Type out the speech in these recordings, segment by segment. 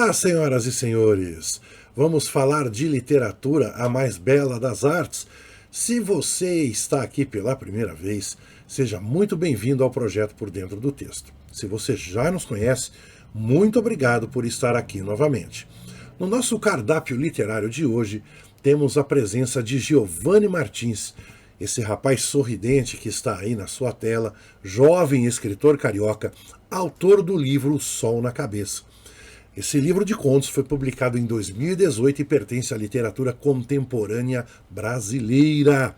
Olá, senhoras e senhores! Vamos falar de literatura, a mais bela das artes? Se você está aqui pela primeira vez, seja muito bem-vindo ao projeto Por Dentro do Texto. Se você já nos conhece, muito obrigado por estar aqui novamente. No nosso cardápio literário de hoje, temos a presença de Giovanni Martins, esse rapaz sorridente que está aí na sua tela, jovem escritor carioca, autor do livro O Sol na Cabeça. Esse livro de contos foi publicado em 2018 e pertence à literatura contemporânea brasileira.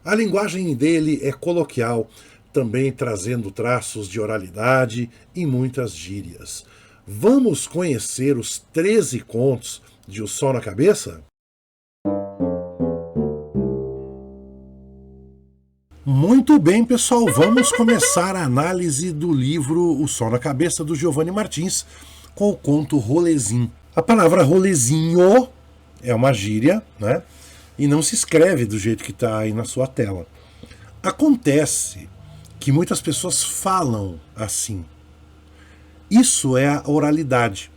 A linguagem dele é coloquial, também trazendo traços de oralidade e muitas gírias. Vamos conhecer os 13 contos de O Sol na Cabeça? Muito bem, pessoal, vamos começar a análise do livro O Sol na Cabeça, do Giovanni Martins, com o conto rolezinho. A palavra rolezinho é uma gíria, né? E não se escreve do jeito que está aí na sua tela. Acontece que muitas pessoas falam assim. Isso é a oralidade,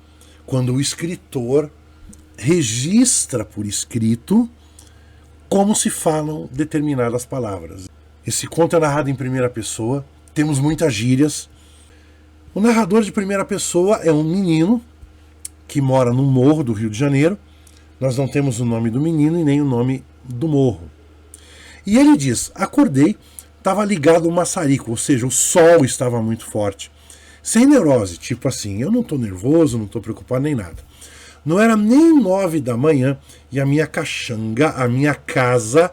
quando o escritor registra por escrito como se falam determinadas palavras. Esse conto é narrado em primeira pessoa, temos muitas gírias. O narrador de primeira pessoa é um menino que mora no morro do Rio de Janeiro. Nós não temos o nome do menino e nem o nome do morro. E ele diz: acordei, estava ligado o maçarico, ou seja, o sol estava muito forte. Sem neurose, tipo assim, eu não estou nervoso, não estou preocupado nem nada. Não era nem 9 da manhã e a minha caxanga, a minha casa,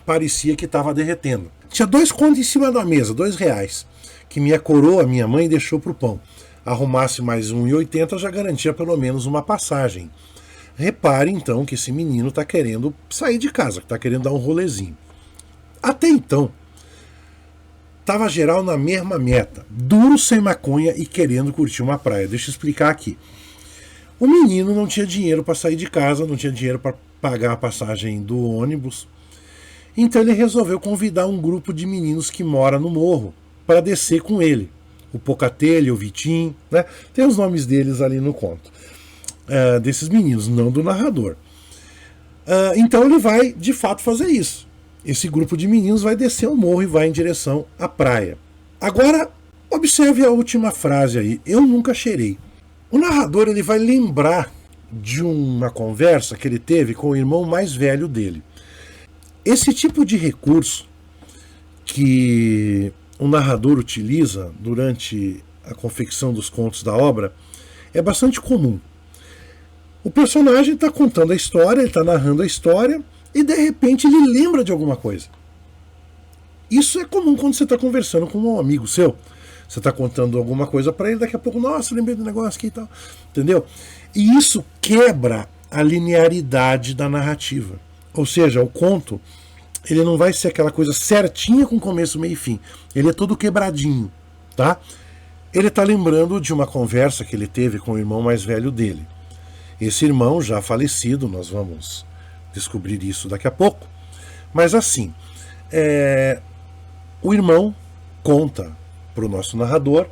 parecia que estava derretendo. Tinha 2 contos em cima da mesa, R$2, que minha coroa, minha mãe, deixou para o pão. Arrumasse mais R$1,80 já garantia pelo menos uma passagem. Repare então que esse menino está querendo sair de casa, está querendo dar um rolezinho. Até então, estava geral na mesma meta, duro sem maconha e querendo curtir uma praia. Deixa eu explicar aqui. O menino não tinha dinheiro para sair de casa, não tinha dinheiro para pagar a passagem do ônibus. Então ele resolveu convidar um grupo de meninos que mora no morro para descer com ele. O Pocatelho, o Vitinho, né? Tem os nomes deles ali no conto. Desses meninos, não do narrador. Então ele vai, de fato, fazer isso. Esse grupo de meninos vai descer o morro e vai em direção à praia. Agora, observe a última frase aí. Eu nunca cheirei. O narrador ele vai lembrar de uma conversa que ele teve com o irmão mais velho dele. Esse tipo de recurso que o narrador utiliza durante a confecção dos contos da obra é bastante comum. O personagem está contando a história, ele está narrando a história e de repente ele lembra de alguma coisa. Isso é comum quando você está conversando com um amigo seu. Você está contando alguma coisa para ele, daqui a pouco, nossa, lembrei do negócio aqui e tal. Entendeu? E isso quebra a linearidade da narrativa. Ou seja, o conto ele não vai ser aquela coisa certinha com começo, meio e fim. Ele é todo quebradinho, tá? Ele está lembrando de uma conversa que ele teve com o irmão mais velho dele. Esse irmão já falecido, nós vamos descobrir isso daqui a pouco. Mas assim, o irmão conta para o nosso narrador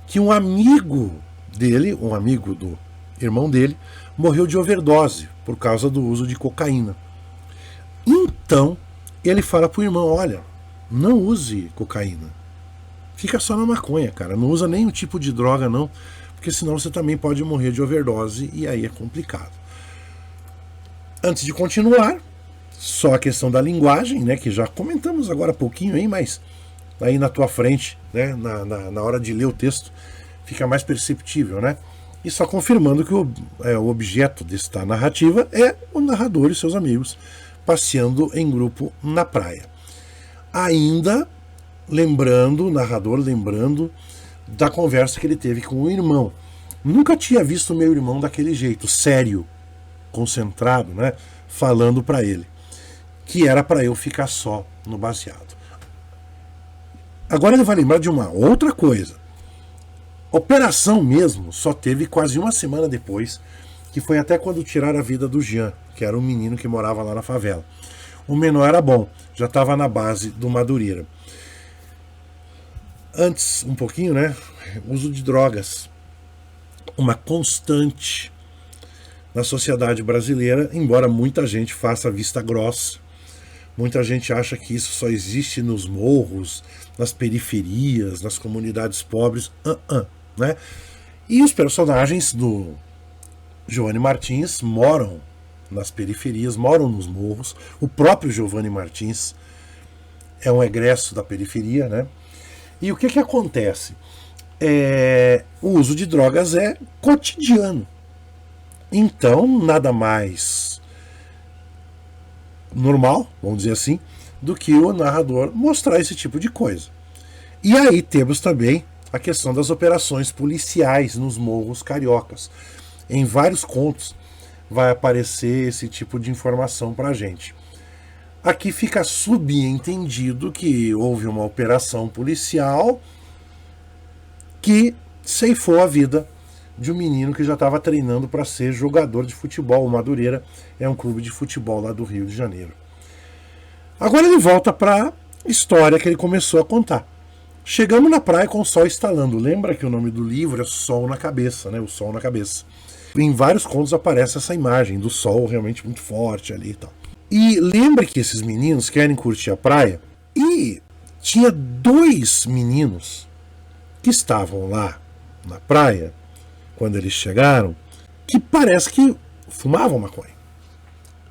que um amigo dele, um amigo do irmão dele, morreu de overdose por causa do uso de cocaína. Então, ele fala pro irmão, olha, não use cocaína. Fica só na maconha, cara. Não usa nenhum tipo de droga, não. Porque senão você também pode morrer de overdose e aí é complicado. Antes de continuar, só a questão da linguagem, né, que já comentamos agora há pouquinho aí, mas aí na tua frente, né, na hora de ler o texto, fica mais perceptível, né? E só confirmando que o objeto desta narrativa é o narrador e seus amigos passeando em grupo na praia. Ainda lembrando, o narrador lembrando da conversa que ele teve com o irmão. Nunca tinha visto meu irmão daquele jeito, sério, concentrado, né, falando para ele, que era para eu ficar só no baseado. Agora ele vai lembrar de uma outra coisa. Operação mesmo só teve quase uma semana depois, que foi até quando tiraram a vida do Jean, que era um menino que morava lá na favela. O menor era bom, já estava na base do Madureira. Antes, um pouquinho, né? Uso de drogas. Uma constante na sociedade brasileira, embora muita gente faça vista grossa. Muita gente acha que isso só existe nos morros, nas periferias, nas comunidades pobres. Né? E os personagens do Giovanni Martins moram nas periferias, moram nos morros. O próprio Giovanni Martins é um egresso da periferia, né? E o que acontece? O uso de drogas é cotidiano. Então, nada mais normal, vamos dizer assim, do que o narrador mostrar esse tipo de coisa. E aí temos também a questão das operações policiais nos morros cariocas. Em vários contos vai aparecer esse tipo de informação para a gente. Aqui fica subentendido que houve uma operação policial que ceifou a vida de um menino que já estava treinando para ser jogador de futebol. O Madureira é um clube de futebol lá do Rio de Janeiro. Agora ele volta para a história que ele começou a contar. Chegamos na praia com o sol estalando. Lembra que o nome do livro é Sol na Cabeça, né? O Sol na Cabeça. Em vários contos aparece essa imagem do sol realmente muito forte ali e tal. E lembra que esses meninos querem curtir a praia e tinha 2 meninos que estavam lá na praia quando eles chegaram, que parece que fumavam maconha.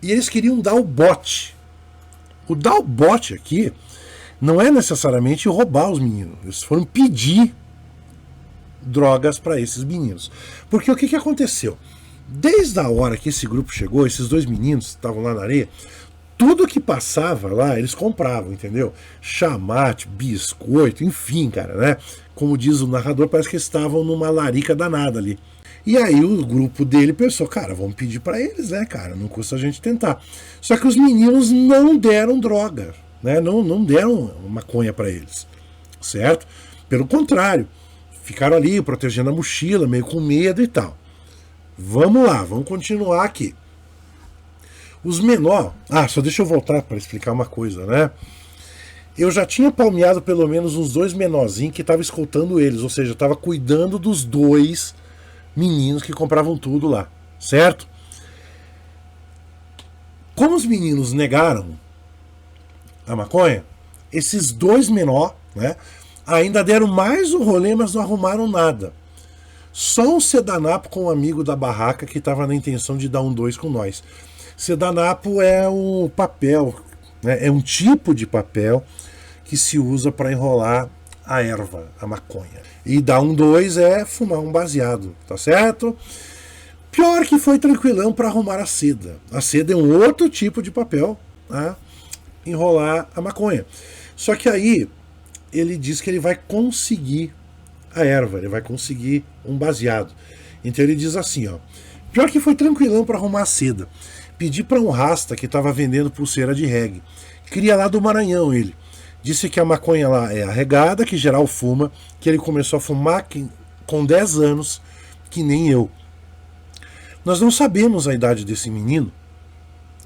E eles queriam dar o bote. O dar o bote aqui não é necessariamente roubar os meninos. Eles foram pedir drogas para esses meninos. Porque o que aconteceu? Desde a hora que esse grupo chegou, esses 2 meninos estavam lá na areia, tudo que passava lá, eles compravam, entendeu? Chamate, biscoito, enfim, cara, né? Como diz o narrador, parece que estavam numa larica danada ali. E aí o grupo dele pensou, cara, vamos pedir para eles, né, cara? Não custa a gente tentar. Só que os meninos não deram droga, né? Não deram maconha para eles, certo? Pelo contrário, ficaram ali protegendo a mochila, meio com medo e tal. Vamos lá, vamos continuar aqui. Os menores... só deixa eu voltar para explicar uma coisa, né? Eu já tinha palmeado pelo menos uns 2 menorzinhos que estavam escoltando eles, ou seja, estava cuidando dos 2 meninos que compravam tudo lá, certo? Como os meninos negaram a maconha, esses 2 menores, né, ainda deram mais o rolê, mas não arrumaram nada. Só um sedanapo com um amigo da barraca que estava na intenção de dar um 2 com nós. Sedanapo é um papel, né, é um tipo de papel que se usa para enrolar a erva, a maconha. E dar um 2 é fumar um baseado, tá certo? Pior que foi tranquilão para arrumar a seda. A seda é um outro tipo de papel, tá? Enrolar a maconha. Só que aí ele diz que ele vai conseguir a erva, ele vai conseguir um baseado. Então ele diz assim, ó: pior que foi tranquilão para arrumar a seda. Pedi para um rasta que estava vendendo pulseira de reggae. Cria lá do Maranhão ele. Disse que a maconha lá é arregada, que geral fuma, que ele começou a fumar com 10 anos, que nem eu. Nós não sabemos a idade desse menino.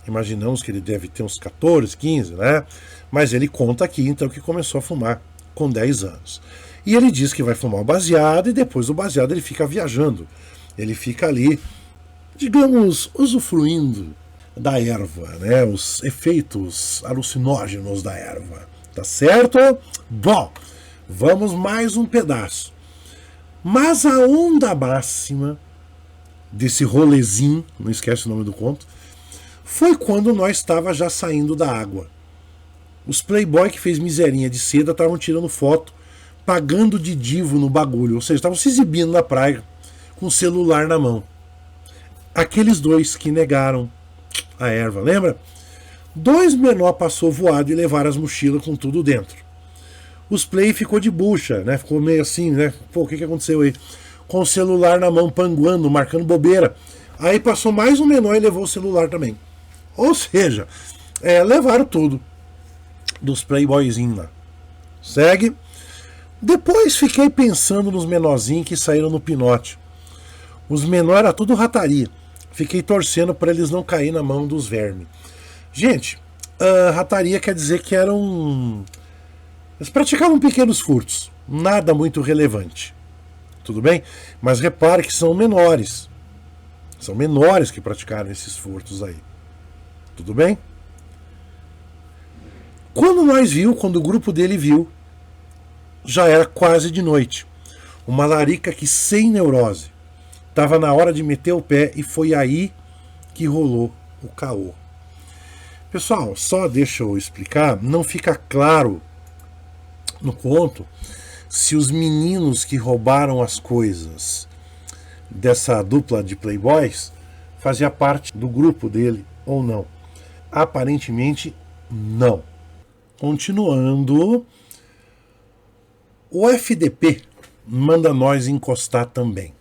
Imaginamos que ele deve ter uns 14, 15, né? Mas ele conta aqui, então, que começou a fumar com 10 anos. E ele diz que vai fumar o baseado e depois do baseado ele fica viajando. Ele fica ali, digamos, usufruindo da erva, né? Os efeitos alucinógenos da erva. Tá certo? Bom, vamos mais um pedaço. Mas a onda máxima desse rolezinho, não esquece o nome do conto, foi quando nós estava já saindo da água. Os playboy que fez miserinha de seda estavam tirando foto, pagando de divo no bagulho, ou seja, estavam se exibindo na praia com o celular na mão. Aqueles 2 que negaram a erva, lembra? 2 menor passou voado e levaram as mochilas com tudo dentro. Os play ficou de bucha, né? Ficou meio assim, né? Pô, o que aconteceu aí? Com o celular na mão, panguando, marcando bobeira. Aí passou mais um menor e levou o celular também. Ou seja, levaram tudo dos playboyzinhos lá. Segue. Depois fiquei pensando nos menorzinhos que saíram no pinote. Os menores era tudo rataria. Fiquei torcendo para eles não caírem na mão dos vermes. Gente, rataria quer dizer que eram... Eles praticavam pequenos furtos. Nada muito relevante. Tudo bem? Mas repare que são menores. São menores que praticaram esses furtos aí. Tudo bem? Quando o grupo dele viu, já era quase de noite. Uma larica que sem neurose. Estava na hora de meter o pé e foi aí que rolou o caô. Pessoal, só deixa eu explicar, não fica claro no conto se os meninos que roubaram as coisas dessa dupla de playboys fazia parte do grupo dele ou não. Aparentemente, não. Continuando, o FDP manda nós encostar também.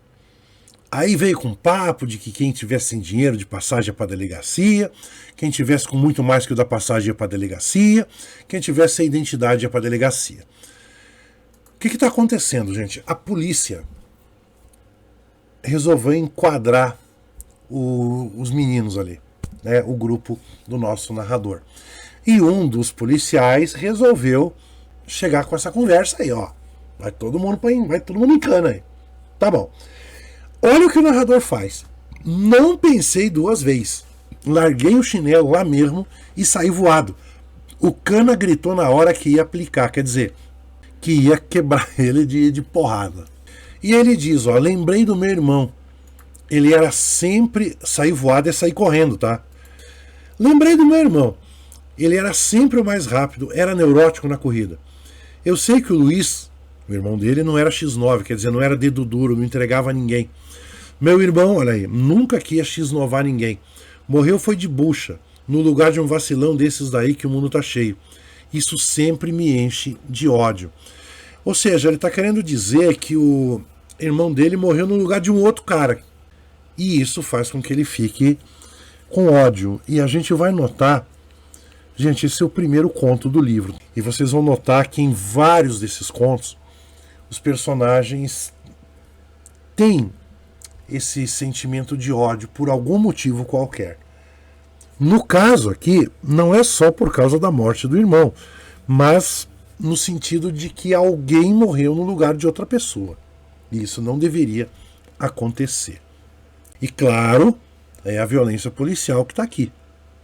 Aí veio com papo de que quem tivesse sem dinheiro de passagem para a delegacia, quem tivesse com muito mais que o da passagem ia para a delegacia, quem tivesse sem identidade ia para a delegacia. O que está acontecendo, gente? A polícia resolveu enquadrar os meninos ali, né? O grupo do nosso narrador. E um dos policiais resolveu chegar com essa conversa aí, ó. Vai todo mundo em cana aí. Tá bom. Olha o que o narrador faz. Não pensei duas vezes. Larguei o chinelo lá mesmo e saí voado. O cana gritou na hora que ia aplicar, quer dizer, que ia quebrar ele de porrada. E ele diz, ó, lembrei do meu irmão. Ele era sempre sair voado e sair correndo, tá? Lembrei do meu irmão. Ele era sempre o mais rápido, era neurótico na corrida. Eu sei que o Luiz, o irmão dele, não era X9, quer dizer, não era dedo duro, não entregava a ninguém. Meu irmão, olha aí, nunca quis X9ar ninguém. Morreu foi de bucha, no lugar de um vacilão desses daí que o mundo tá cheio. Isso sempre me enche de ódio. Ou seja, ele tá querendo dizer que o irmão dele morreu no lugar de um outro cara. E isso faz com que ele fique com ódio. E a gente vai notar, gente, esse é o primeiro conto do livro. E vocês vão notar que em vários desses contos, os personagens têm esse sentimento de ódio por algum motivo qualquer. No caso aqui, não é só por causa da morte do irmão, mas no sentido de que alguém morreu no lugar de outra pessoa. E isso não deveria acontecer. E claro, é a violência policial que está aqui,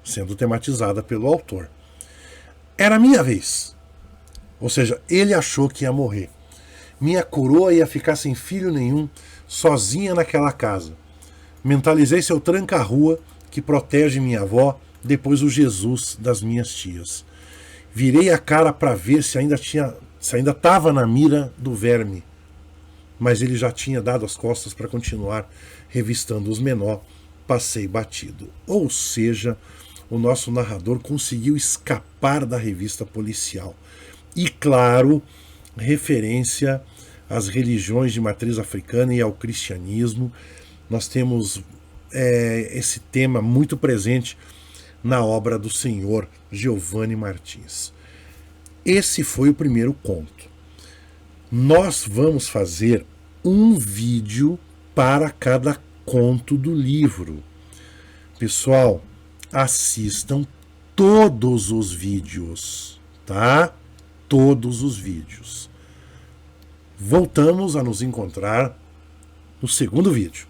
sendo tematizada pelo autor. Era a minha vez. Ou seja, ele achou que ia morrer. Minha coroa ia ficar sem filho nenhum, sozinha naquela casa. Mentalizei seu tranca-rua que protege minha avó, depois o Jesus das minhas tias. Virei a cara para ver se ainda estava na mira do verme, mas ele já tinha dado as costas para continuar revistando os menor. Passei batido. Ou seja, o nosso narrador conseguiu escapar da revista policial. E claro, referência às religiões de matriz africana e ao cristianismo. Nós temos esse tema muito presente na obra do senhor Giovanni Martins. Esse foi o primeiro conto. Nós vamos fazer um vídeo para cada conto do livro. Pessoal, assistam todos os vídeos, tá? Todos os vídeos. Voltamos a nos encontrar no segundo vídeo.